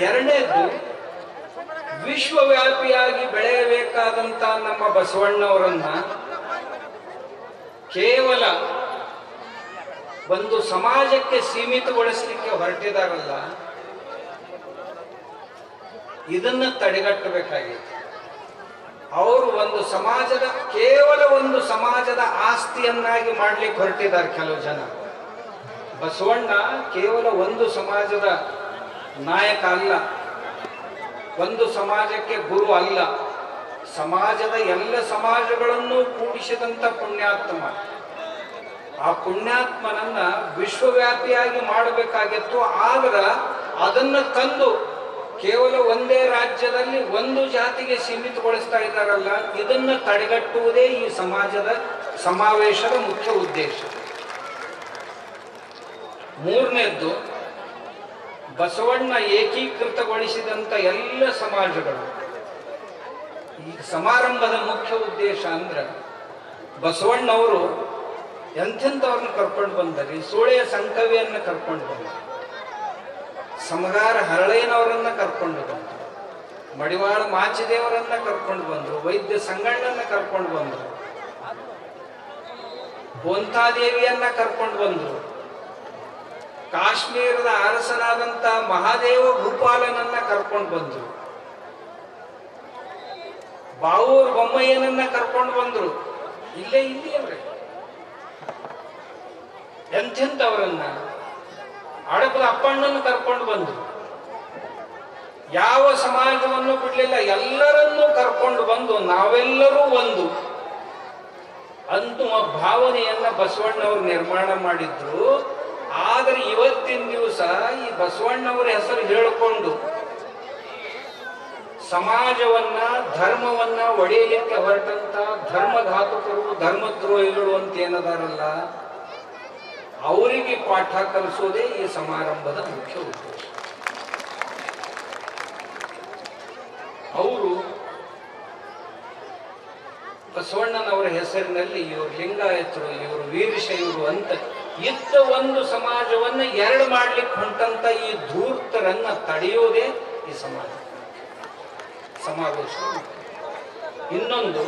ಎರಡನೇದ್ದು, ವಿಶ್ವವ್ಯಾಪಿಯಾಗಿ ಬೆಳೆಯಬೇಕಾದಂತ ನಮ್ಮ ಬಸವಣ್ಣವರನ್ನ ಕೇವಲ ಒಂದು ಸಮಾಜಕ್ಕೆ ಸೀಮಿತಗೊಳಿಸಲಿಕ್ಕೆ ಹೊರಟಿದಾರಲ್ಲ, ಇದನ್ನ ತಡೆಗಟ್ಟಬೇಕಾಗಿದೆ. ಅವರು ಒಂದು ಸಮಾಜದ ಕೇವಲ ಒಂದು ಸಮಾಜದ ಆಸ್ತಿಯನ್ನಾಗಿ ಮಾಡ್ಲಿಕ್ಕೆ ಹೊರಟಿದ್ದಾರೆ ಕೆಲವು ಜನ. ಬಸವಣ್ಣ ಕೇವಲ ಒಂದು ಸಮಾಜದ ನಾಯಕ ಅಲ್ಲ, ಒಂದು ಸಮಾಜಕ್ಕೆ ಗುರು ಅಲ್ಲ, ಸಮಾಜದ ಎಲ್ಲ ಸಮಾಜಗಳನ್ನು ಕೂಡಿಸಿದಂತ ಪುಣ್ಯಾತ್ಮ. ಆ ಪುಣ್ಯಾತ್ಮನನ್ನ ವಿಶ್ವವ್ಯಾಪಿಯಾಗಿ ಮಾಡಬೇಕಾಗಿತ್ತು. ಆದ್ರೆ ಅದನ್ನ ತಂದು ಕೇವಲ ಒಂದೇ ರಾಜ್ಯದಲ್ಲಿ ಒಂದು ಜಾತಿಗೆ ಸೀಮಿತಗೊಳಿಸ್ತಾ ಇದ್ದಾರಲ್ಲ, ಇದನ್ನ ತಡೆಗಟ್ಟುವುದೇ ಈ ಸಮಾಜದ ಸಮಾವೇಶದ ಮುಖ್ಯ ಉದ್ದೇಶ. ಮೂರನೇದ್ದು, ಬಸವಣ್ಣ ಏಕೀಕೃತಗೊಳಿಸಿದಂತ ಎಲ್ಲ ಸಮಾಜಗಳು. ಈ ಸಮಾರಂಭದ ಮುಖ್ಯ ಉದ್ದೇಶ ಅಂದ್ರೆ ಬಸವಣ್ಣವರು ಎಂಥೆಂಥವ್ರನ್ನ ಕರ್ಕೊಂಡು ಬಂದರಿ. ಸೂಳೆಯ ಸಂಕವಿಯನ್ನ ಕರ್ಕೊಂಡು ಬಂದರು, ಸಮಗಾರ ಹರಳಯ್ಯನವರನ್ನ ಕರ್ಕೊಂಡು ಬಂದರು, ಮಡಿವಾಳ ಮಾಚಿದೇವರನ್ನ ಕರ್ಕೊಂಡು ಬಂದರು, ವೈದ್ಯ ಸಂಗಣ್ಣನ ಕರ್ಕೊಂಡು ಬಂದರು, ಬೋಂತಾದೇವಿಯನ್ನ ಕರ್ಕೊಂಡು ಬಂದರು, ಕಾಶ್ಮೀರದ ಅರಸನಾದಂತ ಮಹಾದೇವ ಭೂಪಾಲನನ್ನ ಕರ್ಕೊಂಡು ಬಂದರು, ಬಾವೂರ್ ಬೊಮ್ಮಯ್ಯನನ್ನ ಕರ್ಕೊಂಡು ಬಂದರು. ಇಲ್ಲಿ ಅವ್ರೆ ಎಂಥೆಂಥವರನ್ನ, ಅಡಪದ ಅಪ್ಪಣ್ಣನ ಕರ್ಕೊಂಡು ಬಂದರು. ಯಾವ ಸಮಾಜವನ್ನು ಬಿಡ್ಲಿಲ್ಲ, ಎಲ್ಲರನ್ನೂ ಕರ್ಕೊಂಡು ಬಂದು ನಾವೆಲ್ಲರೂ ಒಂದು ಅನ್ನುವ ಭಾವನೆಯನ್ನ ಬಸವಣ್ಣವರು ನಿರ್ಮಾಣ ಮಾಡಿದ್ರು. ಆದರೆ ಇವತ್ತಿನ ದಿವಸ ಈ ಬಸವಣ್ಣವರ ಹೆಸರು ಹೇಳಿಕೊಂಡು ಸಮಾಜವನ್ನ ಧರ್ಮವನ್ನ ಒಡೆಯಲಿಕ್ಕೆ ಹೊರಟಂತ ಧರ್ಮಘಾತಕರು, ಧರ್ಮದ್ರೋಹಿಗಳು ಅಂತ ಏನದಾರಲ್ಲ, ಅವರಿಗೆ ಪಾಠ ಕಲಿಸೋದೇ ಈ ಸಮಾರಂಭದ ಮುಖ್ಯ ಉದ್ದೇಶ. ಅವರು ಬಸವಣ್ಣನವರ ಹೆಸರಿನಲ್ಲಿ ಇವರು ಲಿಂಗಾಯತರು, ಇವರು ವೀರಶೈವರು ಅಂತ ಇತ್ತ ಒಂದು ಸಮಾಜವನ್ನ ಎರಡು ಮಾಡ್ಲಿಕ್ಕೆ ಹೊಂಟಂತ ಈ ಧೂರ್ತರನ್ನ ತಡೆಯೋದೇ ಈ ಸಮಾವೇಶ. ಇನ್ನೊಂದು,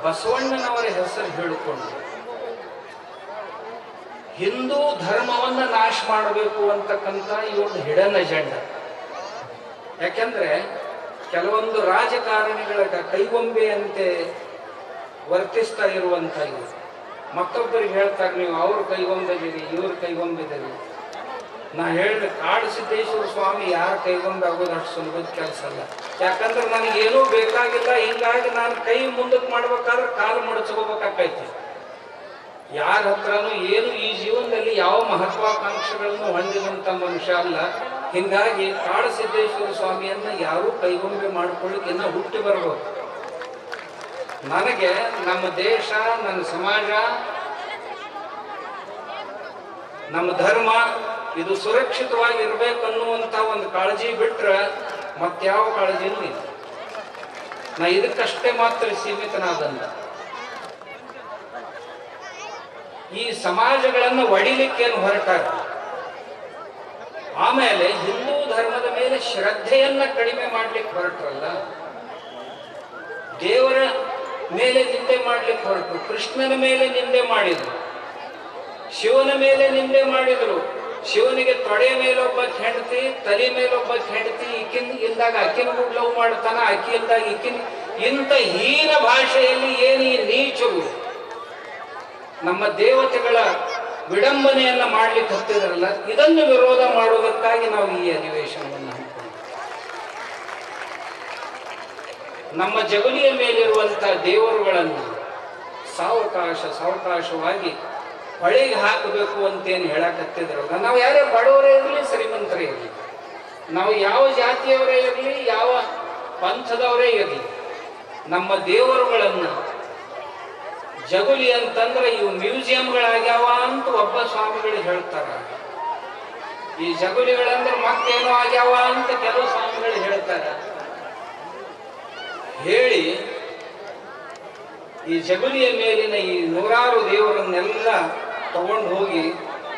ಬಸವಣ್ಣನವರ ಹೆಸರು ಹೇಳಿಕೊಂಡು ಹಿಂದೂ ಧರ್ಮವನ್ನ ನಾಶ ಮಾಡಬೇಕು ಅಂತಕ್ಕಂಥ ಇವ್ರದ್ದು ಹಿಡನ್ ಅಜೆಂಡಾ. ಯಾಕೆಂದ್ರೆ ಕೆಲವೊಂದು ರಾಜಕಾರಣಿಗಳ ಕೈಗೊಂಬೆಯಂತೆ ವರ್ತಿಸ್ತಾ ಇರುವಂತ ಇವರು ಮತ್ತೊಬ್ಬರಿಗೆ ಹೇಳ್ತಾರೆ, ನೀವು ಅವ್ರ ಕೈಗೊಂಬಿದ್ದೀರಿ, ಇವ್ರ ಕೈಗೊಂಬಿದ್ದೀರಿ. ನಾ ಹೇಳಿದ ಕಾಡಸಿದ್ದೇಶ್ವರ ಸ್ವಾಮಿ ಯಾರ ಕೈಗೊಂಬೆ ಆಗೋದು ಅಷ್ಟು ಸುಲಭದ ಕೆಲಸ ಅಲ್ಲ. ಯಾಕಂದ್ರೆ ನನಗೇನೂ ಬೇಕಾಗಿಲ್ಲ, ಹಿಂಗಾಗಿ ನಾನು ಕೈ ಮುಂದಕ್ಕೆ ಮಾಡ್ಬೇಕಾದ್ರೆ ಕಾಲು ಮುಡಚ್ಕೋಬೇಕಾಕೈತಿ. ಯಾರ ಹತ್ರನೂ ಏನು ಈ ಜೀವನದಲ್ಲಿ ಯಾವ ಮಹತ್ವಾಕಾಂಕ್ಷೆಗಳನ್ನು ಹೊಂದಿದಂತ ಮನುಷ್ಯ ಅಲ್ಲ. ಹಿಂಗಾಗಿ ಕಾಡಸಿದ್ದೇಶ್ವರ ಸ್ವಾಮಿಯನ್ನ ಯಾರೂ ಕೈಗೊಂಬೆ ಮಾಡ್ಕೊಳ್ಳಿಕ್ಕೆ ಇನ್ನ ಹುಟ್ಟಿ ಬರ್ಬೋದು. ನನಗೆ ನಮ್ಮ ದೇಶ, ನನ್ನ ಸಮಾಜ, ನಮ್ಮ ಧರ್ಮ ಇದು ಸುರಕ್ಷಿತವಾಗಿ ಇರಬೇಕನ್ನುವಂತ ಒಂದು ಕಾಳಜಿ ಬಿಟ್ರೆ ಮತ್ಯಾವ ಕಾಳಜಿನೂ ಇಲ್ಲ. ನಾ ಇದಕ್ಕಷ್ಟೇ ಮಾತ್ರ ಸೀಮಿತನಾದಂತ. ಈ ಸಮಾಜಗಳನ್ನು ಒಡಿಲಿಕ್ಕೇನು ಹೊರಟಾರ. ಆಮೇಲೆ ಹಿಂದೂ ಧರ್ಮದ ಮೇಲೆ ಶ್ರದ್ಧೆಯನ್ನ ಕಡಿಮೆ ಮಾಡ್ಲಿಕ್ಕೆ ಹೊರಟ್ರಲ್ಲ, ದೇವರ ಮೇಲೆ ನಿಂದೆ ಮಾಡ್ಲಿಕ್ಕೆ ಹೊರಟು, ಕೃಷ್ಣನ ಮೇಲೆ ನಿಂದೆ ಮಾಡಿದ್ರು, ಶಿವನ ಮೇಲೆ ನಿಂದೆ ಮಾಡಿದ್ರು. ಶಿವನಿಗೆ ತೊಡೆ ಮೇಲೊಬ್ಬ ಹೆಂಡತಿ, ತಲೆ ಮೇಲೊಬ್ಬ ಹೆಂಡತಿ, ಇಲ್ದಾಗ ಅಕ್ಕಿನ ಲವ್ ಮಾಡ್ತಾನ, ಅಕ್ಕಿ ಇಲ್ದಾಗ ಇಕ್ಕಿನ. ಇಂಥ ಹೀನ ಭಾಷೆಯಲ್ಲಿ ಏನು ಈ ನೀಚರು ನಮ್ಮ ದೇವತೆಗಳ ವಿಡಂಬನೆಯನ್ನ ಮಾಡ್ಲಿಕ್ಕೆ ಹತ್ತಿದ್ರಲ್ಲ, ಇದನ್ನು ವಿರೋಧ ಮಾಡುವುದಕ್ಕಾಗಿ ನಾವು ಈ ಅಧಿವೇಶನವನ್ನು ಹಮ್ಮಿಕೊಂಡ್ವಿ. ನಮ್ಮ ಜಗುಲಿಯ ಮೇಲಿರುವಂತಹ ದೇವರುಗಳನ್ನು ಸಾವಕಾಶವಾಗಿ ಹೊಳೆಗೆ ಹಾಕಬೇಕು ಅಂತೇನು ಹೇಳಕತ್ತಿದ್ರಲ್ಲ, ನಾವು ಯಾರೇ ಬಡವರೇ ಇರಲಿ, ಶ್ರೀಮಂತರೇ ಇರಲಿ, ನಾವು ಯಾವ ಜಾತಿಯವರೇ ಇರಲಿ, ಯಾವ ಪಂಥದವರೇ ಇರಲಿ, ನಮ್ಮ ದೇವರುಗಳನ್ನು ಜಗುಲಿ ಅಂತಂದ್ರೆ ಇವು ಮ್ಯೂಸಿಯಂಗಳಾಗ್ಯಾವ ಅಂತ ಒಬ್ಬ ಸ್ವಾಮಿಗಳು ಹೇಳ್ತಾರ. ಈ ಜಗುಲಿಗಳಂದ್ರೆ ಮತ್ತೇನೋ ಆಗ್ಯಾವ ಅಂತ ಕೆಲವು ಸ್ವಾಮಿಗಳು ಹೇಳ್ತಾರ. ಹೇಳಿ ಈ ಜಗುಲಿಯ ಮೇಲಿನ ಈ ನೂರಾರು ದೇವರನ್ನೆಲ್ಲ ತಗೊಂಡು ಹೋಗಿ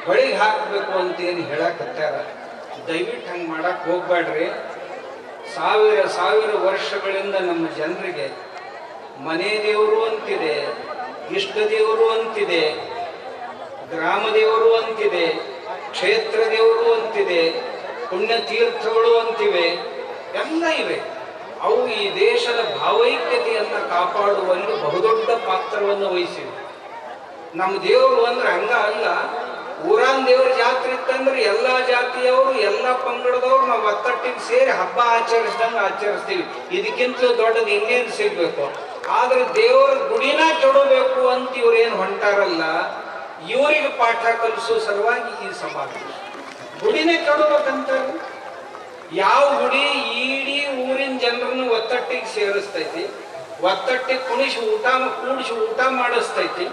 ಹೊಳಿಗೆ ಹಾಕಬೇಕು ಅಂತ ಏನು ಹೇಳಕತ್ತಾರ. ದಯವಿಟ್ಟು ಹಂಗೆ ಮಾಡಕ್ಕೆ ಹೋಗ್ಬೇಡ್ರಿ. ಸಾವಿರ ಸಾವಿರ ವರ್ಷಗಳಿಂದ ನಮ್ಮ ಜನರಿಗೆ ಮನೆ ದೇವರು ಅಂತಿದೆ, ಇಷ್ಟ ದೇವರು ಅಂತಿದೆ, ಗ್ರಾಮ ದೇವರು ಅಂತಿದೆ, ಕ್ಷೇತ್ರ ದೇವರು ಅಂತಿದೆ, ಪುಣ್ಯತೀರ್ಥಗಳು ಅಂತಿವೆ, ಎಲ್ಲ ಇವೆ. ಅವು ಈ ದೇಶದ ಭಾವೈಕ್ಯತೆಯನ್ನು ಕಾಪಾಡುವಲ್ಲಿ ಬಹುದೊಡ್ಡ ಪಾತ್ರವನ್ನು ವಹಿಸಿವೆ. ನಮ್ಮ ದೇವರು ಅಂದ್ರೆ ಹಂಗ ಅಲ್ಲ, ಊರಾನ್ ದೇವ್ರ ಜಾತ್ರೆ ಇತ್ತಂದ್ರೆ ಎಲ್ಲ ಜಾತಿಯವರು ಎಲ್ಲ ಪಂಗಡದವ್ರು ನಾವು ಒತ್ತಟ್ಟಿಗೆ ಸೇರಿ ಹಬ್ಬ ಆಚರಿಸ್ದಂಗೆ ಆಚರಿಸ್ತೀವಿ. ಇದಕ್ಕಿಂತ ದೊಡ್ಡದು ಇನ್ನೇನು ಸಿಗ್ಬೇಕು? ಆದ್ರೆ ದೇವರ ಗುಡಿನ ಕೆಡಬೇಕು ಅಂತ ಇವ್ರೇನು ಹೊಂಟಾರಲ್ಲ, ಇವರಿಗೆ ಪಾಠ ಕಲಿಸೋ ಸಲುವಾಗಿ ಈ ಸಮಾವೇಶ. ಗುಡಿನೇ ಕೆಡಬೇಕಂತಾರೆ. ಯಾವ ಗುಡಿ ಇಡೀ ಊರಿನ ಜನರನ್ನು ಒತ್ತಟ್ಟಿಗೆ ಸೇರಿಸ್ತೈತಿ, ಒತ್ತಟ್ಟಿಗೆ ಕೂಡಿಸಿ ಊಟ ಮಾಡಿಸ್ತೈತಿ,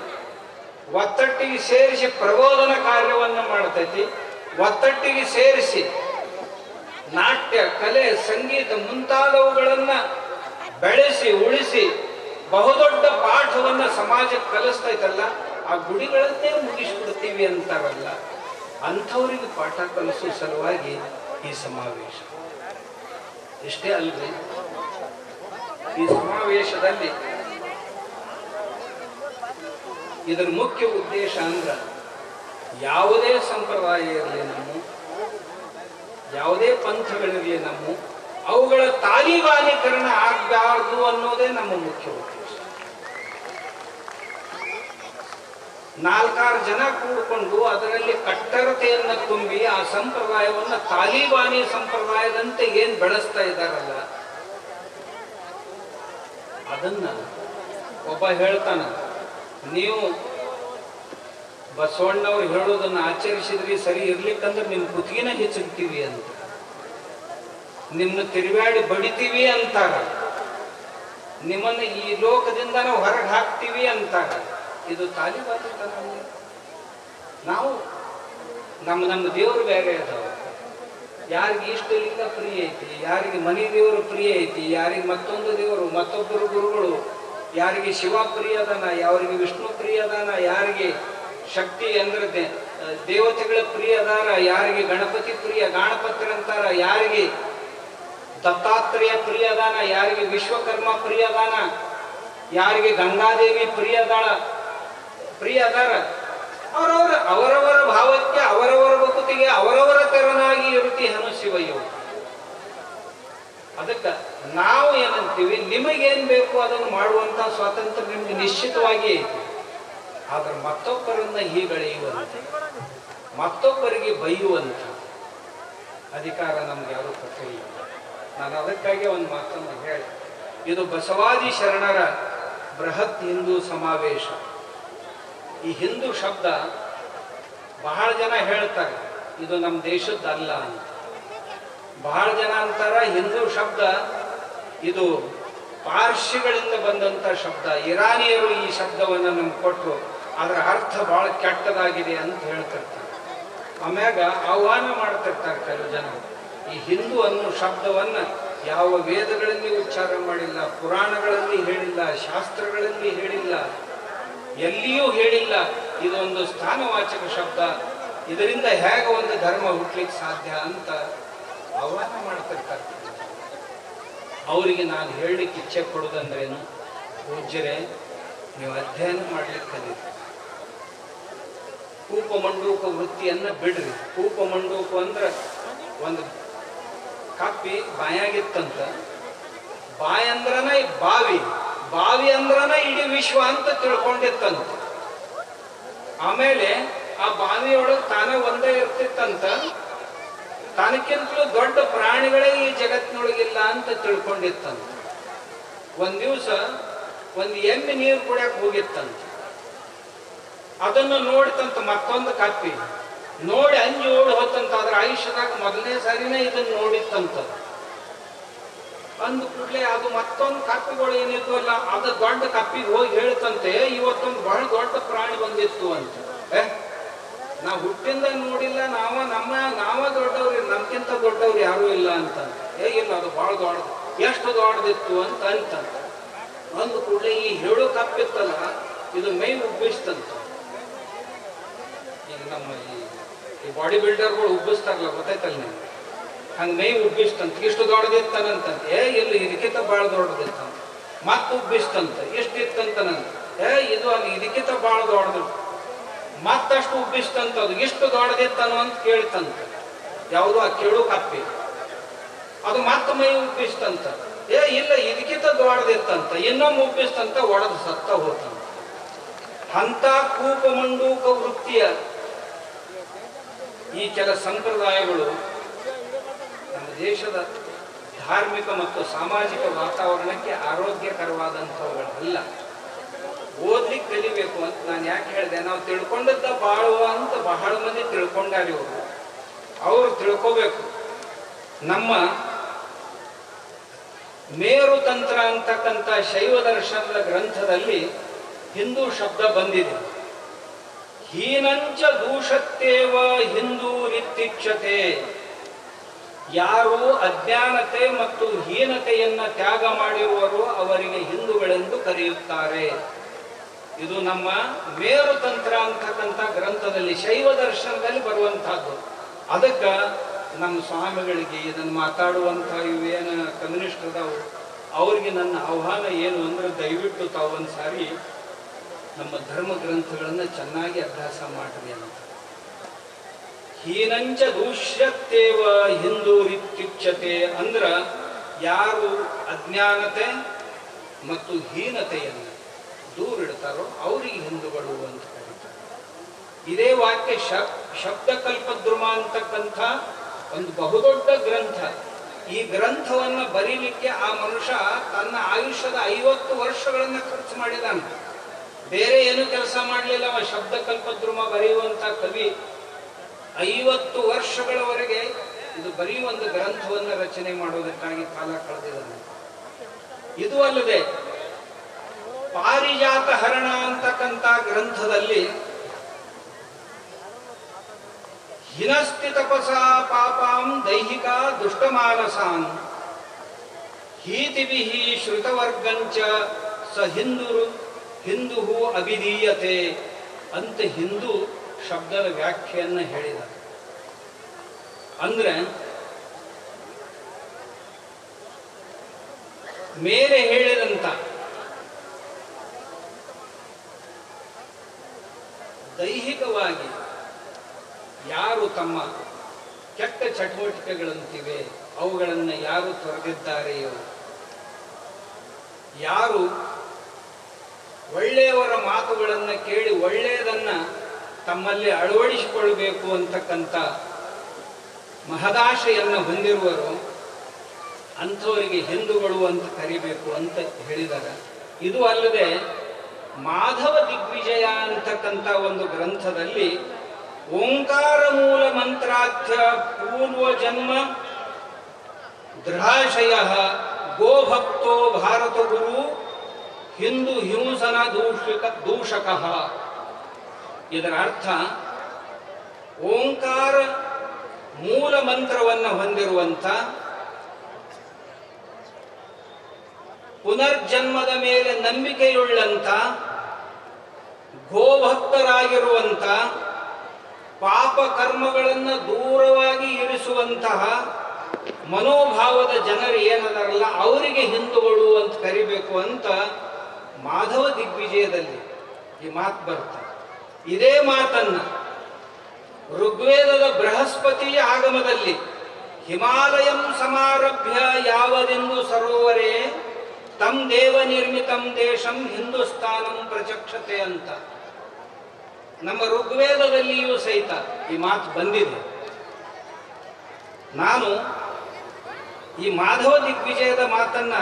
ಒತ್ತಟ್ಟಿಗೆ ಸೇರಿಸಿ ಪ್ರಬೋಧನ ಕಾರ್ಯವನ್ನು ಮಾಡ್ತೈತಿ, ಒತ್ತಟ್ಟಿಗೆ ಸೇರಿಸಿ ನಾಟ್ಯ, ಕಲೆ, ಸಂಗೀತ ಮುಂತಾದವುಗಳನ್ನ ಬೆಳೆಸಿ ಉಳಿಸಿ ಬಹುದೊಡ್ಡ ಪಾಠವನ್ನು ಸಮಾಜಕ್ಕೆ ಕಲಿಸ್ತೈತಲ್ಲ, ಆ ಗುಡಿಗಳನ್ನೇ ಮುಗಿಸ್ಬಿಡ್ತೀವಿ ಅಂತಾರಲ್ಲ, ಅಂಥವ್ರಿಗೆ ಪಾಠ ಕಲಿಸೋ ಸಲುವಾಗಿ ಈ ಸಮಾವೇಶ. ಇಷ್ಟೇ ಅಲ್ರಿ, ಈ ಸಮಾವೇಶದಲ್ಲಿ ಇದರ ಮುಖ್ಯ ಉದ್ದೇಶ ಅಂದ್ರೆ ಯಾವುದೇ ಸಂಪ್ರದಾಯ ಇರಲಿ ನಮ್ಮ, ಯಾವುದೇ ಪಂಥಗಳಿರಲಿ ನಮ್ಮ, ಅವುಗಳ ತಾಲಿಬಾನೀಕರಣ ಆಗಬಾರ್ದು ಅನ್ನೋದೇ ನಮ್ಮ ಮುಖ್ಯ ಉದ್ದೇಶ. ನಾಲ್ಕಾರು ಜನ ಕೂಡಿಕೊಂಡು ಅದರಲ್ಲಿ ಕಟ್ಟರತೆಯನ್ನು ತುಂಬಿ ಆ ಸಂಪ್ರದಾಯವನ್ನು ತಾಲಿಬಾನಿ ಸಂಪ್ರದಾಯದಂತೆ ಏನ್ ಬೆಳೆಸ್ತಾ ಇದ್ದಾರಲ್ಲ, ಅದನ್ನ ಒಬ್ಬ ಹೇಳ್ತಾನ, ನೀವು ಬಸವಣ್ಣವ್ರು ಹೇಳೋದನ್ನ ಆಚರಿಸಿದ್ರಿ ಸರಿ ಇರ್ಲಿಕ್ಕಂದ್ರೆ ನಿಮ್ ಕುತ್ತಿಗೆನ ಹೆಚ್ಚಿಗ್ತೀವಿ ಅಂತ, ನಿಮ್ಮನ್ನ ತಿರುಗಾಡಿ ಬಡಿತೀವಿ ಅಂತಾರ, ನಿಮ್ಮನ್ನು ಈ ಲೋಕದಿಂದ ನಾವು ಹೊರಗೆ ಹಾಕ್ತೀವಿ ಅಂತಾರ. ಇದು ತಾಲಿಬಾನಿತನ. ನಾವು ನಮ್ಮ ದೇವರು ಬೇರೆ ಅದಾವ. ಯಾರಿಗೆ ಇಷ್ಟಲಿಂಗ ಪ್ರಿಯ ಐತಿ, ಯಾರಿಗೆ ಮನೆ ದೇವರು ಪ್ರಿಯ ಐತಿ, ಯಾರಿಗೆ ಮತ್ತೊಂದು ದೇವರು, ಮತ್ತೊಬ್ಬರು ಗುರುಗಳು, ಯಾರಿಗೆ ಶಿವ ಪ್ರಿಯ ಅದಾನ, ಯಾರಿಗೆ ವಿಷ್ಣು ಪ್ರಿಯ ಅದಾನ, ಯಾರಿಗೆ ಶಕ್ತಿ ಅಂದ್ರೆ ದೇವತೆಗಳ ಪ್ರಿಯ ಅದಾರ, ಯಾರಿಗೆ ಗಣಪತಿ ಪ್ರಿಯ ಗಾಣಪತ್ರಂತಾರ, ಯಾರಿಗೆ ದತ್ತಾತ್ರೇಯ ಪ್ರಿಯ ಅದಾನ, ಯಾರಿಗೆ ವಿಶ್ವಕರ್ಮ ಪ್ರಿಯ ಅದಾನ, ಯಾರಿಗೆ ಗಂಗಾದೇವಿ ಪ್ರಿಯ ಅದಾರ. ಅವರವರ ಭಾವಕ್ಕೆ, ಅವರವರ ಭಕ್ತಿಗೆ ಅವರವರ ತೆರನಾಗಿ ಇರುತ್ತಿ ಹನು ಶಿವಯ್ಯವು. ಅದಕ್ಕೆ ನಾವು ಏನಂತೀವಿ, ನಿಮಗೇನ್ ಬೇಕು ಅದನ್ನು ಮಾಡುವಂತ ಸ್ವಾತಂತ್ರ್ಯ ನಿಮ್ಗೆ ನಿಶ್ಚಿತವಾಗಿ ಐತಿ. ಆದ್ರೆ ಮತ್ತೊಬ್ಬರನ್ನ ಹೀಗಳೆಯುವಂತೆ, ಮತ್ತೊಬ್ಬರಿಗೆ ಬೈಯುವಂತ ಅಧಿಕಾರ ನಮ್ಗೆ ಯಾರು ಕೊಟ್ಟಿಲ್ಲ. ನಾನು ಅದಕ್ಕಾಗಿ ಒಂದು ಮಾತನ್ನು ಹೇಳಿ, ಇದು ಬಸವಾದಿ ಶರಣರ ಬೃಹತ್ ಹಿಂದೂ ಸಮಾವೇಶ. ಈ ಹಿಂದೂ ಶಬ್ದ ಬಹಳ ಜನ ಹೇಳ್ತಾರೆ ಇದು ನಮ್ಮ ದೇಶದ್ದಲ್ಲ ಅಂತ. ಬಹಳ ಜನ ಅಂತಾರ ಹಿಂದೂ ಶಬ್ದ ಇದು ಪಾರ್ಸಿಗಳಿಂದ ಬಂದಂತ ಶಬ್ದ, ಇರಾನಿಯರು ಈ ಶಬ್ದವನ್ನು ನಮ್ಗೆ ಕೊಟ್ಟರು, ಅದರ ಅರ್ಥ ಬಹಳ ಕೆಟ್ಟದಾಗಿದೆ ಅಂತ ಹೇಳ್ತಿರ್ತಾರೆ. ಆಮ್ಯಾಗ ಆಹ್ವಾನ ಮಾಡ್ತಿರ್ತಾರೆ ಕೆಲವು ಜನ, ಈ ಹಿಂದೂ ಅನ್ನೋ ಶಬ್ದವನ್ನ ಯಾವ ವೇದಗಳಲ್ಲಿ ಉಚ್ಚಾರ ಮಾಡಿಲ್ಲ, ಪುರಾಣಗಳಲ್ಲಿ ಹೇಳಿಲ್ಲ, ಶಾಸ್ತ್ರಗಳಲ್ಲಿ ಹೇಳಿಲ್ಲ, ಎಲ್ಲಿಯೂ ಹೇಳಿಲ್ಲ. ಇದೊಂದು ಸ್ಥಾನವಾಚಕ ಶಬ್ದ, ಇದರಿಂದ ಹೇಗೆ ಒಂದು ಧರ್ಮ ಹುಟ್ಲಿಕ್ಕೆ ಸಾಧ್ಯ ಅಂತ ಆಹ್ವಾನ ಮಾಡ್ತಿರ್ತಾರೆ. ಅವರಿಗೆ ನಾನು ಹೇಳಲಿಕ್ಕೆ ಇಚ್ಛೆ ಪಡೋದಂದ್ರೇನು, ಪೂಜ್ಯರೇ ನೀವು ಅಧ್ಯಯನ ಮಾಡ್ಲಿಕ್ಕೆ ಕಲೀರಿ. ಕೂಪಮಂಡೂಕ ವೃತ್ತಿಯನ್ನ ಬಿಡ್ರಿ. ಕೂಪಮಂಡೂಕ ಅಂದ್ರೆ ಒಂದು ಕಪ್ಪಿ ಬಾಯಾಗಿತ್ತಂತ, ಬಾಯಿ ಅಂದ್ರನ ಬಾವಿ, ಬಾವಿ ಅಂದ್ರನ ಇಡೀ ವಿಶ್ವ ಅಂತ ತಿಳ್ಕೊಂಡಿತ್ತಂತ. ಆಮೇಲೆ ಆ ಬಾವಿಯೊಳಗೆ ತಾನೇ ಒಂದೇ ಇರ್ತಿತ್ತಂತ, ತನಕ್ಕಿಂತಲೂ ದೊಡ್ಡ ಪ್ರಾಣಿಗಳೇ ಈ ಜಗತ್ತಿನೊಳಗಿಲ್ಲ ಅಂತ ತಿಳ್ಕೊಂಡಿತ್ತಂತ. ಒಂದ್ ದಿವಸ ಒಂದು ಎಮ್ಮೆ ನೀರು ಕುಡಿಯಕ್ಕೆ ಹೋಗಿತ್ತಂತ. ಅದನ್ನು ನೋಡಿತಂತ ಮತ್ತೊಂದು ಕಪ್ಪಿ, ನೋಡಿ ಅಂಜಿ ಓಡಿ ಹೋತಂತ. ಅದ್ರ ಆಯುಷ್ಯದಾಗ ಮೊದಲನೇ ಸಾರಿನೇ ಇದನ್ನ ನೋಡಿತ್ತಂತ. ಅಂದ ಕೂಡಲೇ ಅದು ಮತ್ತೊಂದು ಕಪ್ಪಿಗಳು ಏನಿದ್ವಲ್ಲ, ಅದು ದೊಡ್ಡ ಕಪ್ಪಿಗೆ ಹೋಗಿ ಹೇಳ್ತಂತೆ, ಇವತ್ತೊಂದು ಬಹಳ ದೊಡ್ಡ ಪ್ರಾಣಿ ಬಂದಿತ್ತು ಅಂತ. ನಾವು ಹುಟ್ಟಿಂದ ನೋಡಿಲ್ಲ, ನಾವ ದೊಡ್ಡವ್ರಿ, ನಮ್ಗಿಂತ ದೊಡ್ಡವ್ರು ಯಾರು ಇಲ್ಲ ಅಂತ. ಇಲ್ಲ ಅದು ಬಹಳ ದೊಡ್ಡದು, ಎಷ್ಟು ದೊಡ್ಡದಿತ್ತು ಅಂತ ಅಂತಂತ. ಅಂದ ಕೂಡಲೇ ಈ ಹೇಳು ಕಪ್ಪಿತ್ತಲ್ಲ, ಇದು ಮೈ ಉಬ್ಬಿಸ್ತಂತ. ಈಗ ನಮ್ಮ ಈ ಬಾಡಿ ಬಿಲ್ಡರ್ಗಳು ಉಬ್ಬಿಸ್ತಾರಲ್ಲ, ಗೊತ್ತಾಯ್ತಲ್ಲ ನಿಮ್ಗೆ, ಹಂಗೆ ಮೈ ಉಬ್ಬಿಸ್ತಂತ, ಇಷ್ಟು ದೊಡ್ಡದಿತ್ತನಂತಂತ. ಇಲ್ಲಿ ಇದಕ್ಕಿಂತ ಭಾಳ ದೊಡ್ಡದಿತ್ತಂತ. ಮತ್ತೆ ಉಬ್ಬಿಸ್ತಂತ, ಎಷ್ಟು ಇತ್ತಂತನಂತ. ಇದು ಅಲ್ಲಿ ಇದಕ್ಕಿಂತ ಭಾಳ ದೊಡ್ಡದು. ಮತ್ತಷ್ಟು ಉಬ್ಬಿಸ್ತಂತ, ಅದು ಇಷ್ಟು ದೊಡ್ಡದಿತ್ತನು ಅಂತ ಕೇಳ್ತಂತ. ಯಾವುದು ಆ ಕೇಳು ಕಪ್ಪಿ. ಅದು ಮತ್ತೆ ಮೈ ಉಬ್ಬಿಸ್ತಂತ. ಇಲ್ಲ ಇದಕ್ಕಿಂತ ದೊಡ್ಡದಿತ್ತಂತ. ಇನ್ನೊಮ್ಮೆ ಉಬ್ಬಿಸ್ತಂತ, ಒಡೆದು ಸತ್ತ ಹೋತಂತ. ಅಂತ ಕೂಪ ಮಂಡೂಕ ವೃತ್ತಿಯ ಈ ಕೆಲ ಸಂಪ್ರದಾಯಗಳು ನಮ್ಮ ದೇಶದ ಧಾರ್ಮಿಕ ಮತ್ತು ಸಾಮಾಜಿಕ ವಾತಾವರಣಕ್ಕೆ ಆರೋಗ್ಯಕರವಾದಂಥವುಗಳಲ್ಲ. ಓದ್ಲಿಕ್ಕೆ ಕಲಿಬೇಕು ಅಂತ ನಾನು ಯಾಕೆ ಹೇಳಿದೆ, ನಾವು ತಿಳ್ಕೊಂಡದ್ದ ಬಾಳುವ ಅಂತ ಬಹಳ ಮಂದಿ ತಿಳ್ಕೊಂಡಾರಿ. ಅವರು ತಿಳ್ಕೋಬೇಕು. ನಮ್ಮ ಮೇರು ತಂತ್ರ ಅಂತಕ್ಕಂಥ ಶೈವ ದರ್ಶನದ ಗ್ರಂಥದಲ್ಲಿ ಹಿಂದೂ ಶಬ್ದ ಬಂದಿದೆ. ಹೀನಂಚ ದೂಷತ್ತೇವ ಹಿಂದೂ ರಿತ್ತಿಚ್ಛತೆ. ಯಾರು ಅಜ್ಞಾನತೆ ಮತ್ತು ಹೀನತೆಯನ್ನ ತ್ಯಾಗ ಮಾಡಿರುವರೋ ಅವರಿಗೆ ಹಿಂದೂಗಳೆಂದು ಕರೆಯುತ್ತಾರೆ. ಇದು ನಮ್ಮ ಮೇರು ತಂತ್ರ ಅಂತಕ್ಕಂಥ ಗ್ರಂಥದಲ್ಲಿ ಶೈವ ದರ್ಶನದಲ್ಲಿ ಬರುವಂತಹದ್ದು. ಅದಕ್ಕೆ ನಮ್ಮ ಸ್ವಾಮಿಗಳಿಗೆ ಇದನ್ನು ಮಾತಾಡುವಂಥ ಇವೇನು ಕಮ್ಯುನಿಸ್ಟ್ ಅದಾವು ಅವ್ರಿಗೆ ನನ್ನ ಆಹ್ವಾನ ಏನು ಅಂದ್ರೆ, ದಯವಿಟ್ಟು ತಾವೊಂದು ಸಾರಿ ನಮ್ಮ ಧರ್ಮ ಗ್ರಂಥಗಳನ್ನು ಚೆನ್ನಾಗಿ ಅಭ್ಯಾಸ ಮಾಡ್ರಿ ಅಂತ. ಹೀನಂಚ ದೂಷ್ಯತ್ತೇವ ಹಿಂದೂ ರಿತ್ಯುಚ್ಯತೆ ಅಂದ್ರ ಯಾರು ಅಜ್ಞಾನತೆ ಮತ್ತು ಹೀನತೆಯನ್ನು ದೂರಿಡ್ತಾರೋ ಅವರಿಗೆ ಹಿಂದೂಗಳು ಅಂತ ಕರೀತಾರೆ. ಇದೇ ವಾಕ್ಯ ಶಬ್ದಕಲ್ಪದ್ರುಮ ಅಂತಕ್ಕಂಥ ಒಂದು ಬಹುದೊಡ್ಡ ಗ್ರಂಥ. ಈ ಗ್ರಂಥವನ್ನು ಬರೀಲಿಕ್ಕೆ ಆ ಮನುಷ್ಯ ತನ್ನ ಆಯುಷ್ಯದ 50 ವರ್ಷಗಳನ್ನು ಖರ್ಚು ಮಾಡಿದಾನೆ. ಬೇರೆ ಏನು ಕೆಲಸ ಮಾಡಲಿಲ್ಲ. ಅವ ಶಬ್ದಕಲ್ಪದ್ರುಮ ಬರೆಯುವಂಥ ಕವಿ 50 ವರ್ಷಗಳವರೆಗೆ ಇದು ಬರೀ ಒಂದು ಗ್ರಂಥವನ್ನು ರಚನೆ ಮಾಡುವುದಕ್ಕಾಗಿ ಕಾಲ ಕಳೆದಿದ್ದಾನೆ. ಇದು ಅಲ್ಲದೆ ಪಾರಿಜಾತ ಹರಣ ಅಂತಕ್ಕಂಥ ಗ್ರಂಥದಲ್ಲಿ ಹಿನಸ್ತಿ ತಪಸಾ ಪಾಪಾಂ ದೈಹಿಕ ದುಷ್ಟಮಾನಸಾನ್ ಹೀತಿಭಿ ಶ್ರುತವರ್ಗಂಚ ಸ ಹಿಂದೂ ಅಭಿಧೀಯತೆ ಅಂತ ಹಿಂದೂ ಶಬ್ದದ ವ್ಯಾಖ್ಯೆಯನ್ನು ಹೇಳಿದ. ಅಂದ್ರೆ ಮೇಲೆ ಹೇಳಿದಂತ ದೈಹಿಕವಾಗಿ ಯಾರು ತಮ್ಮ ಕೆಟ್ಟ ಚಟುವಟಿಕೆಗಳಂತಿವೆ ಅವುಗಳನ್ನು ಯಾರು ತೊರೆದಿದ್ದಾರೆಯೋ, ಯಾರು ಒಳ್ಳೆಯವರ ಮಾತುಗಳನ್ನು ಕೇಳಿ ಒಳ್ಳೆಯದನ್ನ ತಮ್ಮಲ್ಲಿ ಅಳವಡಿಸಿಕೊಳ್ಳಬೇಕು ಅಂತಕ್ಕಂಥ ಮಹದಾಶೆಯನ್ನು ಹೊಂದಿರುವರು ಅಂಥವರಿಗೆ ಹಿಂದೂಗಳು ಅಂತ ಕರಿಬೇಕು ಅಂತ ಹೇಳಿದ್ದಾರೆ. ಇದು ಅಲ್ಲದೆ ಮಾಧವ ದಿಗ್ವಿಜಯ ಅಂತಕ್ಕಂಥ ಒಂದು ಗ್ರಂಥದಲ್ಲಿ ಓಂಕಾರ ಮೂಲ ಮಂತ್ರಾಖ್ಯ ಪೂರ್ವ ಜನ್ಮ ದೃಢಾಶಯ ಗೋಭಕ್ತೋ ಭಾರತ ಗುರು ಹಿಂದೂ ಹಿಂಸನ ದೂಷಕ. ಇದರ ಅರ್ಥ ಓಂಕಾರ ಮೂಲ ಮಂತ್ರವನ್ನು ಹೊಂದಿರುವಂಥ, ಪುನರ್ಜನ್ಮದ ಮೇಲೆ ನಂಬಿಕೆಯುಳ್ಳಂಥ, ಗೋಭಕ್ತರಾಗಿರುವಂಥ, ಪಾಪ ಕರ್ಮಗಳನ್ನು ದೂರವಾಗಿ ಇರಿಸುವಂತಹ ಮನೋಭಾವದ ಜನರು ಏನದಾರಲ್ಲ ಅವರಿಗೆ ಹಿಂದೂಗಳು ಅಂತ ಕರಿಬೇಕು ಅಂತ ಮಾಧವ ದಿಗ್ವಿಜಯದಲ್ಲಿ ಈ ಮಾತು ಬರುತ್ತೆ. ಇದೇ ಮಾತನ್ನ ಋಗ್ವೇದದ ಬೃಹಸ್ಪತಿಯ ಆಗಮದಲ್ಲಿ ಹಿಮಾಲಯಂ ಸಮಾರಭ್ಯ ಯಾವದೆಂದು ಸರೋವರೇ ತಂ ದೇವ ನಿರ್ಮಿತಂ ದೇಶಂ ಹಿಂದೂಸ್ತಾನಂ ಪ್ರಚಕ್ಷತೆ ಅಂತ ನಮ್ಮ ಋಗ್ವೇದದಲ್ಲಿಯೂ ಸಹಿತ ಈ ಮಾತು ಬಂದಿದೆ. ನಾನು ಈ ಮಾಧವ ದಿಗ್ವಿಜಯದ ಮಾತನ್ನ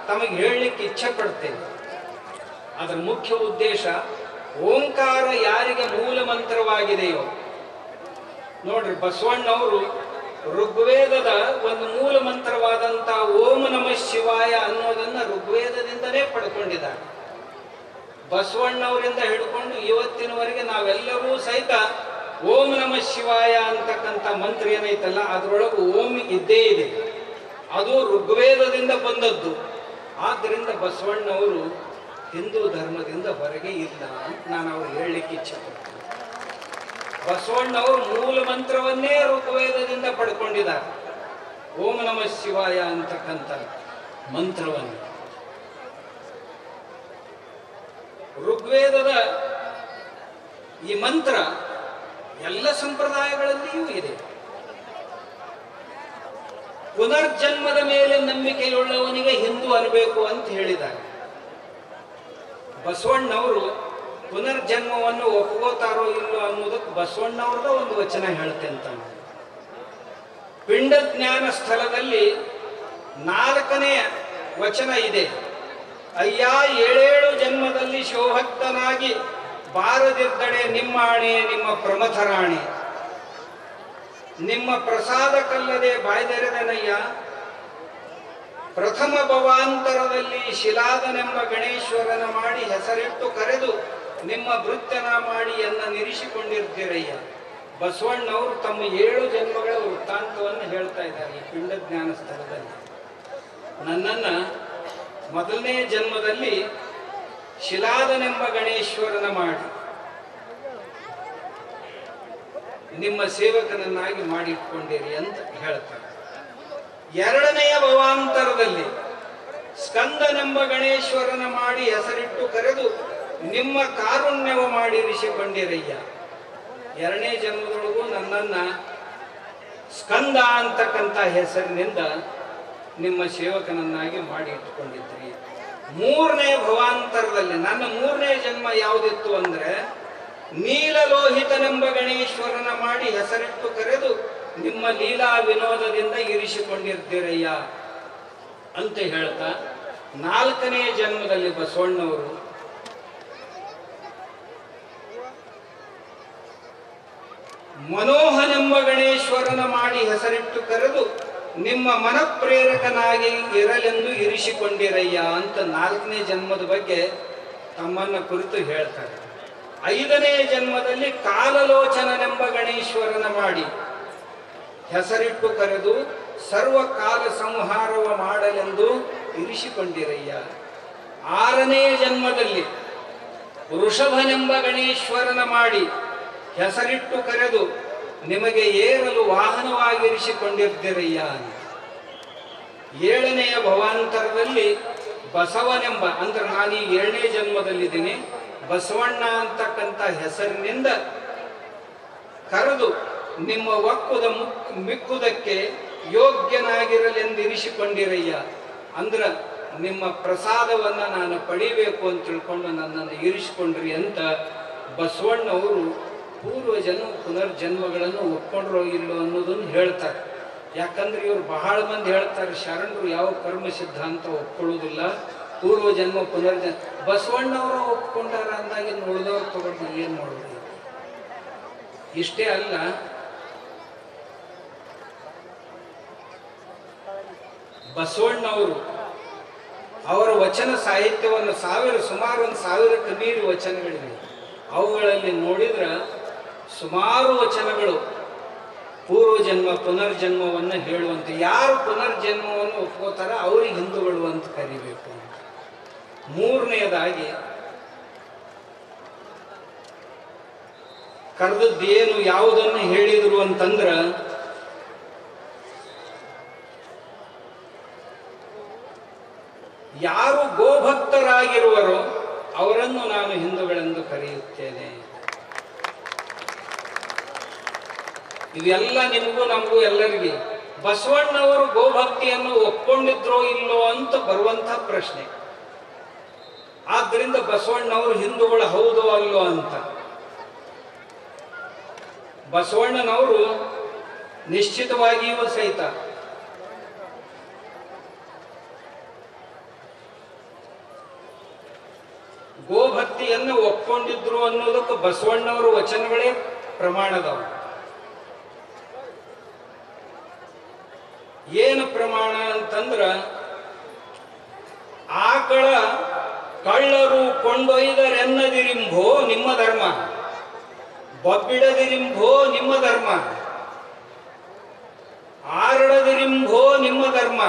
ತಮಗೆ ಹೇಳಲಿಕ್ಕೆ ಇಚ್ಛೆ ಪಡ್ತೇನೆ. ಅದರ ಮುಖ್ಯ ಉದ್ದೇಶ ಓಂಕಾರ ಯಾರಿಗೆ ಮೂಲ ಮಂತ್ರವಾಗಿದೆಯೋ, ನೋಡ್ರಿ ಬಸವಣ್ಣವರು ಋಗ್ವೇದದ ಒಂದು ಮೂಲ ಮಂತ್ರವಾದಂಥ ಓಂ ನಮಃ ಶಿವಾಯ ಅನ್ನೋದನ್ನ ಋಗ್ವೇದದಿಂದಲೇ ಪಡ್ಕೊಂಡಿದ್ದಾರೆ. ಬಸವಣ್ಣವರಿಂದ ಹಿಡ್ಕೊಂಡು ಇವತ್ತಿನವರೆಗೆ ನಾವೆಲ್ಲರೂ ಸಹಿತ ಓಂ ನಮಃ ಶಿವಾಯ ಅಂತಕ್ಕಂಥ ಮಂತ್ರ ಏನೈತಲ್ಲ ಅದರೊಳಗೆ ಓಂ ಇದ್ದೇ ಇದೆ. ಅದು ಋಗ್ವೇದದಿಂದ ಬಂದದ್ದು. ಆದ್ದರಿಂದ ಬಸವಣ್ಣವರು ಹಿಂದೂ ಧರ್ಮದಿಂದ ಹೊರಗೆ ಇಲ್ಲ ಅಂತ ನಾನು ಅವ್ರು ಹೇಳಲಿಕ್ಕೆ ಇಚ್ಛೆ ಪಡ್ತೀನಿ. ಬಸವಣ್ಣವರು ಮೂಲ ಮಂತ್ರವನ್ನೇ ಋಗ್ವೇದದಿಂದ ಪಡ್ಕೊಂಡಿದ್ದಾರೆ. ಓಂ ನಮಃ ಶಿವಾಯ ಅಂತಕ್ಕಂಥ ಮಂತ್ರವನ್ನು. ಋಗ್ವೇದದ ಈ ಮಂತ್ರ ಎಲ್ಲ ಸಂಪ್ರದಾಯಗಳಲ್ಲಿಯೂ ಇದೆ. ಪುನರ್ಜನ್ಮದ ಮೇಲೆ ನಂಬಿಕೆಯುಳ್ಳವನಿಗೆ ಹಿಂದೂ ಅನ್ನಬೇಕು ಅಂತ ಹೇಳಿದ್ದಾರೆ. ಬಸವಣ್ಣವರು ಪುನರ್ಜನ್ಮವನ್ನು ಒಪ್ಕೋತಾರೋ ಇಲ್ಲೋ ಅನ್ನೋದಕ್ಕೆ ಬಸವಣ್ಣವ್ರದ ಒಂದು ವಚನ ಹೇಳ್ತೇನೆ. ಪಿಂಡ ಜ್ಞಾನ ಸ್ಥಳದಲ್ಲಿ 4ನೇ ವಚನ ಇದೆ. ಅಯ್ಯ 7 ಜನ್ಮದಲ್ಲಿ ಶಿವಭಕ್ತನಾಗಿ ಬಾರದಿದ್ದಡೆ ನಿಮ್ಮ ಆಣೆ ನಿಮ್ಮ ಪ್ರಮಥರಾಣೆ, ನಿಮ್ಮ ಪ್ರಸಾದಕ್ಕಲ್ಲದೆ ಬಾಯ್ದೆರೆದನಯ್ಯ. ಪ್ರಥಮ ಭವಾಂತರದಲ್ಲಿ ಶಿಲಾದನೆಂಬ ಗಣೇಶ್ವರನ ಮಾಡಿ ಹೆಸರಿಟ್ಟು ಕರೆದು ನಿಮ್ಮ ಭೃತ್ಯನ ಮಾಡಿ ಎನ್ನ ನಿರೀಕ್ಷಿಕೊಂಡಿರ್ತೀರಯ್ಯ. ಬಸವಣ್ಣವರು ತಮ್ಮ 7 ಜನ್ಮಗಳ ವೃತ್ತಾಂತವನ್ನು ಹೇಳ್ತಾ ಇದ್ದಾರೆ ಈ ಪಿಂಡ ಜ್ಞಾನ ಸ್ಥಳದಲ್ಲಿ. ನನ್ನನ್ನು ಮೊದಲನೇ ಜನ್ಮದಲ್ಲಿ ಶಿಲಾದನೆಂಬ ಗಣೇಶ್ವರನ ಮಾಡಿ ನಿಮ್ಮ ಸೇವಕನನ್ನಾಗಿ ಮಾಡಿಟ್ಕೊಂಡಿರಿ ಅಂತ ಹೇಳ್ತಾರೆ. 2ನೆಯ ಭವಾಂತರದಲ್ಲಿ ಸ್ಕಂದನೆಂಬ ಗಣೇಶ್ವರನ ಮಾಡಿ ಹೆಸರಿಟ್ಟು ಕರೆದು ನಿಮ್ಮ ಕಾರುಣ್ಯವ ಮಾಡಿರಿಸಿಕೊಂಡಿರಯ್ಯ. 2ನೇ ಜನ್ಮದೊಳಗೂ ನನ್ನನ್ನ ಸ್ಕಂದ ಅಂತಕ್ಕಂಥ ಹೆಸರಿನಿಂದ ನಿಮ್ಮ ಸೇವಕನನ್ನಾಗಿ ಮಾಡಿ ಇಟ್ಟುಕೊಂಡಿದ್ರಿ. 3ನೇ ಭವಾಂತರದಲ್ಲಿ ನನ್ನ 3ನೇ ಜನ್ಮ ಯಾವುದಿತ್ತು ಅಂದ್ರೆ ನೀಲಲೋಹಿತನೆಂಬ ಗಣೇಶ್ವರನ ಮಾಡಿ ಹೆಸರಿಟ್ಟು ಕರೆದು ನಿಮ್ಮ ಲೀಲಾ ವಿನೋದದಿಂದ ಇರಿಸಿಕೊಂಡಿರ್ತೀರಯ್ಯ ಅಂತ ಹೇಳ್ತಾ 4ನೇ ಜನ್ಮದಲ್ಲಿ ಬಸವಣ್ಣವರು ಮನೋಹನೆಂಬ ಗಣೇಶ್ವರನ ಮಾಡಿ ಹೆಸರಿಟ್ಟು ಕರೆದು ನಿಮ್ಮ ಮನಪ್ರೇರಕನಾಗಿ ಇರಲೆಂದು ಇರಿಸಿಕೊಂಡಿರಯ್ಯ ಅಂತ 4ನೇ ಜನ್ಮದ ಬಗ್ಗೆ ತಮ್ಮನ್ನ ಕುರಿತು ಹೇಳ್ತಾರೆ. 5ನೇ ಜನ್ಮದಲ್ಲಿ ಕಾಲಲೋಚನನೆಂಬ ಗಣೇಶ್ವರನ ಮಾಡಿ ಹೆಸರಿಟ್ಟು ಕರೆದು ಸರ್ವ ಕಾಲ ಸಂಹಾರವ ಮಾಡಲೆಂದು ಇರಿಸಿಕೊಂಡಿರಯ್ಯ. 6ನೇ ಜನ್ಮದಲ್ಲಿ ವೃಷಭನೆಂಬ ಗಣೇಶ್ವರನ ಮಾಡಿ ಹೆಸರಿಟ್ಟು ಕರೆದು ನಿಮಗೆ ಏರಲು ವಾಹನವಾಗಿರಿಸಿಕೊಂಡಿರ್ತೀರಯ್ಯ. 7ನೆಯ ಭವಾಂತರದಲ್ಲಿ ಬಸವನೆಂಬ ಅಂದ್ರೆ ನಾನು ಈ 7ನೇ ಜನ್ಮದಲ್ಲಿದ್ದೀನಿ, ಬಸವಣ್ಣ ಅಂತಕ್ಕಂಥ ಹೆಸರಿನಿಂದ ಕರೆದು ನಿಮ್ಮ ಒಕ್ಕುದ ಮಿಕ್ಕುದಕ್ಕೆ ಯೋಗ್ಯನಾಗಿರಲೆಂದಿರಿಸಿಕೊಂಡಿರಯ್ಯ. ಅಂದ್ರ ನಿಮ್ಮ ಪ್ರಸಾದವನ್ನ ನಾನು ಪಡಿಬೇಕು ಅಂತ ತಿಳ್ಕೊಂಡು ನನ್ನನ್ನು ಇರಿಸಿಕೊಂಡ್ರಿ ಅಂತ ಬಸವಣ್ಣವರು ಪೂರ್ವಜನ್ಮ ಪುನರ್ಜನ್ಮಗಳನ್ನು ಒಪ್ಕೊಂಡ್ರೋ ಇಲ್ಲೋ ಅನ್ನೋದನ್ನು ಹೇಳ್ತಾರೆ. ಯಾಕಂದ್ರೆ ಇವರು ಬಹಳ ಮಂದಿ ಹೇಳ್ತಾರೆ ಶರಣರು ಯಾವ ಕರ್ಮ ಸಿದ್ಧಾಂತ ಒಪ್ಕೊಳ್ಳೋದಿಲ್ಲ, ಪೂರ್ವಜನ್ಮ ಪುನರ್ಜನ್ಮ. ಬಸವಣ್ಣವರ ಒಪ್ಕೊಂಡಾರ ಅಂದಾಗ ಉಳಿದವ್ರು ತಗೊಂಡು ಏನು ಮಾಡೋದು? ಇಷ್ಟೇ ಅಲ್ಲ, ಬಸವಣ್ಣವರು ಅವರ ವಚನ ಸಾಹಿತ್ಯವನ್ನು ಸುಮಾರು 1000ಕ್ಕೆ ಮೀರಿ ವಚನಗಳಿವೆ. ಅವುಗಳಲ್ಲಿ ನೋಡಿದ್ರೆ ಸುಮಾರು ವಚನಗಳು ಪೂರ್ವಜನ್ಮ ಪುನರ್ಜನ್ಮವನ್ನು ಹೇಳುವಂತೆ. ಯಾರು ಪುನರ್ಜನ್ಮವನ್ನು ಒಪ್ಕೋತಾರ ಅವ್ರಿಗೆ ಹಿಂದೂಗಳು ಅಂತ ಕರಿಬೇಕು ಅಂತ. 3ನೇದಾಗಿ ಕರೆದದ್ದೇನು ಯಾವುದನ್ನು ಹೇಳಿದ್ರು ಅಂತಂದ್ರ ಯಾರು ಗೋಭಕ್ತರಾಗಿರುವರೋ ಅವರನ್ನು ನಾನು ಹಿಂದೂಗಳೆಂದು ಕರೆಯುತ್ತೇನೆ. ಇವೆಲ್ಲ ನಿಮಗೂ ನಮಗೂ ಎಲ್ಲರಿಗೆ ಬಸವಣ್ಣವರು ಗೋಭಕ್ತಿಯನ್ನು ಒಪ್ಕೊಂಡಿದ್ರೋ ಇಲ್ಲೋ ಅಂತ ಬರುವಂತ ಪ್ರಶ್ನೆ. ಆದ್ರಿಂದ ಬಸವಣ್ಣವರು ಹಿಂದೂಗಳು ಹೌದೋ ಅಲ್ಲೋ ಅಂತ ಬಸವಣ್ಣನವರು ನಿಶ್ಚಿತವಾಗಿಯೂ ಸಹಿತ ಗೋಭಕ್ತಿಯನ್ನು ಒಪ್ಕೊಂಡಿದ್ರು ಅನ್ನೋದಕ್ಕೆ ಬಸವಣ್ಣವರ ವಚನಗಳೇ ಪ್ರಮಾಣದವು. ಏನು ಪ್ರಮಾಣ ಅಂತಂದ್ರ ಆಕಳ ಕಳ್ಳರು ಕೊಂಡೊಯ್ದರೆನ್ನದಿರಿಂಭೋ ನಿಮ್ಮ ಧರ್ಮ, ಬಬ್ಬಿಡದಿರಿಂಭೋ ನಿಮ್ಮ ಧರ್ಮ, ಆರಡದಿರಿಂಭೋ ನಿಮ್ಮ ಧರ್ಮ,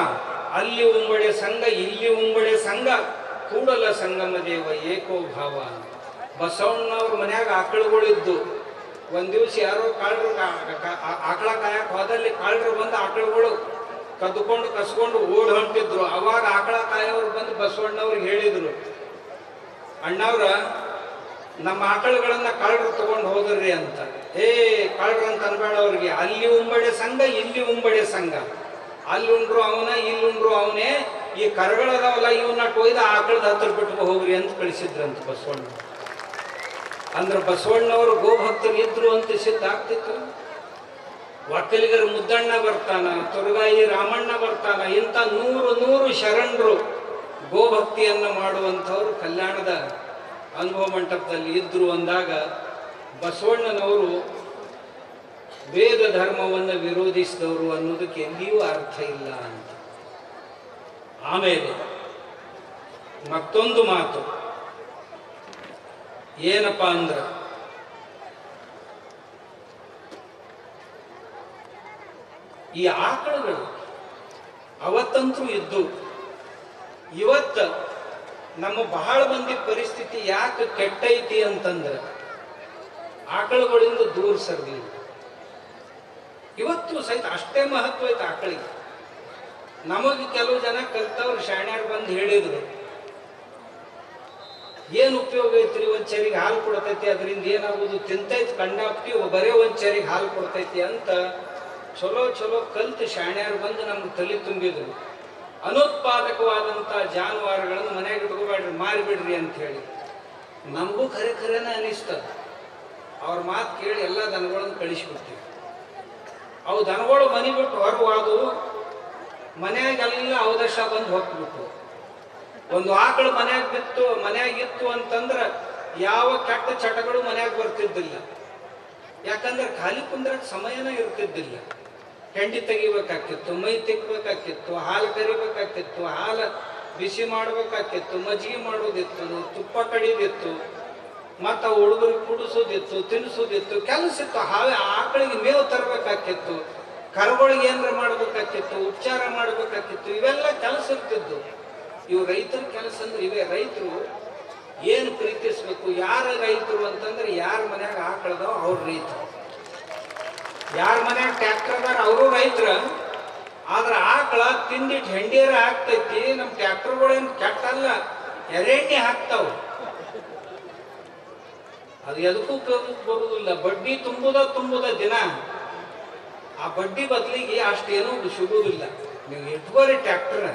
ಅಲ್ಲಿ ಉಂಬಡೆ ಸಂಘ ಇಲ್ಲಿ ಉಂಬಡೆ ಸಂಘ ಕೂಡಲ ಸಂಗಮ ದೇವ ಏಕೋ ಭಾವ. ಬಸವಣ್ಣವ್ರ ಮನ್ಯಾಗ ಆಕಳುಗಳಿದ್ದು ಒಂದ್ ದಿವಸ ಯಾರೋ ಕಾಳ್ರು ಆಕಳ ಕಾಯಕ್ ಹೋದಲ್ಲಿ ಕಾಳ್ರು ಬಂದು ಆಕಳುಗಳು ಕದ್ಕೊಂಡು ಕಸ್ಕೊಂಡು ಓಡ್ ಹೊಂಟಿದ್ರು. ಅವಾಗ ಆಕಳ ಕಾಯೋರು ಬಂದು ಬಸವಣ್ಣವ್ರಿಗೆ ಹೇಳಿದ್ರು, ಅಣ್ಣವ್ರ ನಮ್ಮ ಆಕಳುಗಳನ್ನ ಕಳ್ಳರು ತಗೊಂಡು ಹೋದ್ರಿ ಅಂತ. ಕಳ್ಳರು ಅಂತ ಅನ್ಬೇಡ ಅವ್ರಿಗೆ, ಅಲ್ಲಿ ಉಂಬಡೆ ಸಂಘ ಇಲ್ಲಿ ಉಂಬಡೆ ಸಂಘ, ಅಲ್ಲಿ ಉಂಡ್ರು ಅವನ ಇಲ್ಲಿ ಉಂಡ್ರು ಅವನೇ, ಈ ಕರುಗಳದಾವಲ್ಲ ಇವನ್ನ ಕೊಯ್ದು ಆಕಳದ ಹತ್ರ ಬಿಟ್ಟು ಹೋಗ್ರಿ ಅಂತ ಕಳಿಸಿದ್ರಂತ ಬಸವಣ್ಣ. ಅಂದ್ರೆ ಬಸವಣ್ಣವರು ಗೋಭಕ್ತರು ಇದ್ರು ಅಂತ ಸಿದ್ಧ ಆಗ್ತಿತ್ತು. ಒಕ್ಕಲಿಗರ ಮುದ್ದಣ್ಣ ಬರ್ತಾನ, ತುರ್ಗಾಯಿ ರಾಮಣ್ಣ ಬರ್ತಾನ, ಇಂಥ ನೂರು ಶರಣರು ಗೋಭಕ್ತಿಯನ್ನು ಮಾಡುವಂಥವ್ರು ಕಲ್ಯಾಣದ ಅನುಭವ ಮಂಟಪದಲ್ಲಿ ಇದ್ರು ಅಂದಾಗ ಬಸವಣ್ಣನವರು ವೇದ ಧರ್ಮವನ್ನು ವಿರೋಧಿಸಿದವರು ಅನ್ನೋದಕ್ಕೆ ಎಲ್ಲಿಯೂ ಅರ್ಥ ಇಲ್ಲ ಅಂತ. ಆಮೇಲೆ ಮತ್ತೊಂದು ಮಾತು ಏನಪ್ಪಾ ಅಂದ್ರೆ, ಈ ಆಕಳುಗಳು ಅವತ್ತಂತೂ ಇದ್ದು, ಇವತ್ತ ನಮ್ಮ ಬಹಳ ಮಂದಿ ಪರಿಸ್ಥಿತಿ ಯಾಕೆ ಕೆಟ್ಟೈತಿ ಅಂತಂದ್ರೆ ಆಕಳುಗಳಿಂದ ದೂರ ಸರಿದಿಲ್ಲ. ಇವತ್ತು ಸಹಿತ ಅಷ್ಟೇ ಮಹತ್ವ ಐತೆ ಆಕಳಿಗೆ. ನಮಗೆ ಕೆಲವು ಜನ ಕಲ್ತವ್ರು ಶಾಣ್ಯಾರು ಬಂದು ಹೇಳಿದ್ರು, ಏನು ಉಪಯೋಗ ಐತ್ರಿ, ಒಂದ್ ಚರಿಗೆ ಹಾಲು ಕೊಡ್ತೈತಿ, ಅದರಿಂದ ಏನಾಗುದು, ತಿಂತೈತಿ ಕಂಡಾಪ್ತಿ, ಬರೇ ಒಂದ್ ಚರಿಗೆ ಹಾಲು ಕೊಡ್ತೈತಿ ಅಂತ ಚಲೋ ಕಲ್ತು ಶಾಣ್ಯಾರು ಬಂದು ನಮ್ಗೆ ತಲೆ ತುಂಬಿದ್ರು. ಅನುತ್ಪಾದಕವಾದಂಥ ಜಾನುವಾರುಗಳನ್ನು ಮನೆಯಾಗ ಇಟ್ಕೋಬೇಡ್ರಿ, ಮಾರಿಬಿಡ್ರಿ ಅಂತ ಹೇಳಿ. ನಮಗೂ ಖರೇನ ಅನಿಸ್ತದ. ಅವ್ರ ಮಾತು ಕೇಳಿ ಎಲ್ಲ ದನಗಳನ್ನು ಕಳಿಸ್ಬಿಡ್ತೀವಿ. ಅವು ದನಗಳು ಮನೆ ಬಿಟ್ಟು ಹೊರವಾದು ಮನೆಯಾಗೆಲ್ಲ ಅವದಶ ಬಂದು ಹೋಗ್ಬಿಟ್ಟು, ಒಂದು ಆಕಳು ಮನೆಯಾಗಿತ್ತು ಅಂತಂದ್ರೆ ಯಾವ ಕೆಟ್ಟ ಚಟಗಳು ಮನೆಯಾಗ ಬರ್ತಿದ್ದಿಲ್ಲ. ಯಾಕಂದ್ರೆ ಖಾಲಿ ಕುಂದ್ರಕ್ಕೆ ಸಮಯನ ಇರ್ತಿದ್ದಿಲ್ಲ. ಹೆಂಡಿ ತೆಗಿಬೇಕಾಕಿತ್ತು, ಮೈ ತೆಗಿಬೇಕಾಕಿತ್ತು, ಹಾಲು ಕರಿಬೇಕಾಕಿತ್ತು, ಹಾಲು ಬಿಸಿ ಮಾಡ್ಬೇಕಾಕಿತ್ತು, ಮಜ್ಜಿಗೆ ಮಾಡೋದಿತ್ತು, ತುಪ್ಪ ಕಡಿದಿತ್ತು, ಮತ್ತು ಹುಡುಗರಿಗೆ ಕುಡಿಸೋದಿತ್ತು, ತಿನ್ನಿಸೋದಿತ್ತು, ಕೆಲಸ ಇತ್ತು. ಆಕಳಿಗೆ ಮೇವು ತರಬೇಕಾಕಿತ್ತು, ಕರುಗಳಿಗೆ ಏನಾರ ಮಾಡ್ಬೇಕಾಕಿತ್ತು, ಉಪಚಾರ ಮಾಡ್ಬೇಕಾಕಿತ್ತು, ಇವೆಲ್ಲ ಕೆಲಸ ಇರ್ತಿದ್ದು. ಇವು ರೈತರ ಕೆಲಸ ಅಂದ್ರೆ ಇವೇ. ರೈತರು ಏನು ಪ್ರೀತಿಸ್ಬೇಕು, ಯಾರ ರೈತರು ಅಂತಂದ್ರೆ ಯಾರ ಮನ್ಯಾಗ ಆಕಳದಾವ ಅವ್ರ ರೈತರು, ಯಾರ ಮನ್ಯಾಗ ಟ್ರ್ಯಾಕ್ಟರ್ ಅದಾರ ಅವರು ರೈತರ. ಆದ್ರೆ ಆಕಳ ತಿಂದಿಟ್ಟು ಹೆಂಡಿಯರ ಹಾಕ್ತೈತಿ. ನಮ್ಮ ಟ್ರ್ಯಾಕ್ಟರ್ಗಳೇನು ಕೆಟ್ಟಲ್ಲ, ಎರೆಣ್ಣೆ ಹಾಕ್ತಾವ. ಅದು ಎದಕ್ಕೂ ಉಪಯೋಗಕ್ಕೆ ಬರುವುದಿಲ್ಲ. ಬಡ್ಡಿ ತುಂಬುದ ದಿನ, ಆ ಬಡ್ಡಿ ಬದಲಿಗೆ ಅಷ್ಟೇನೂ ಸಿಗುವುದಿಲ್ಲ. ನೀವು ಇಟ್ಕೋರಿ ಟ್ರ್ಯಾಕ್ಟರ್,